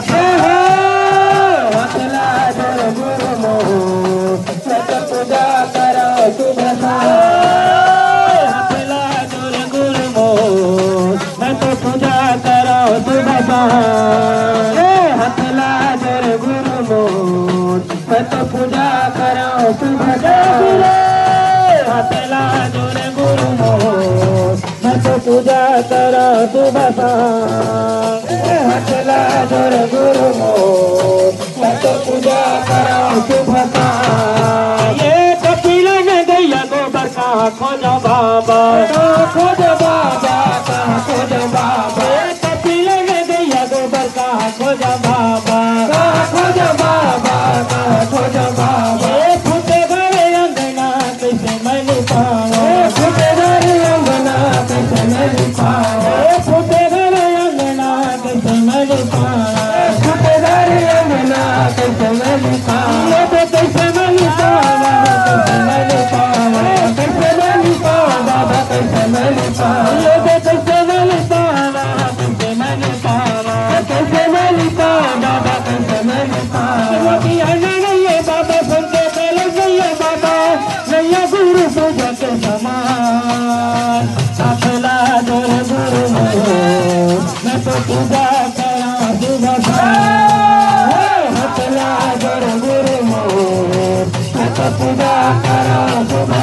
से हो हथला जोर गुरु मोर मैं तो पूजा करो सुबह शाम हथला जोर गुरु मोर मैं तो पूजा करो सुबह शाम हथला जोर गुरु मोर मैं तो पूजा करो सुबह शाम हथला जोर गुरु मोर मैं तो पूजा करो सुबह शाम हथला जोर गुरु मोर मैं तो पूजा करो सुबह शाम ये कपिला ने गैया गोबर कहाँ खोजो बाबा खोजो बाबा कहाँ खोजो बाबा कपिला ने गैया गोबर कहाँ खोजो बाबा खोजो बाबा कहाँ खोजो बाबा फूटे घरे अंगना कैसे मैं लुटाऊं फूटे घरे अंगना कैसे मैं लुटाऊं फूटे घरे अंगना कैसे मैं लुटाऊं फूटे घरे अंगना कैसे मैं लुटाऊं कैसे मैं लुटाऊं कैसे मैं लुटाऊं कैसे मैं लुटाऊं बाबा कैसे मैं लुटाऊं कैसे मैं लुटाऊं कैसे मैं लुटाऊं कैसे मैं लुटाऊं बाबा कैसे मैं लुटाऊं नहीं बाबा सुनते पहले नहीं बाबा नैया गुरु पूजा के समान हथला जोर गुरु मोर मैं तो पूजा करा सुबह शाम हथला जोर गुरु मोर मैं तो पूजा करा सुबह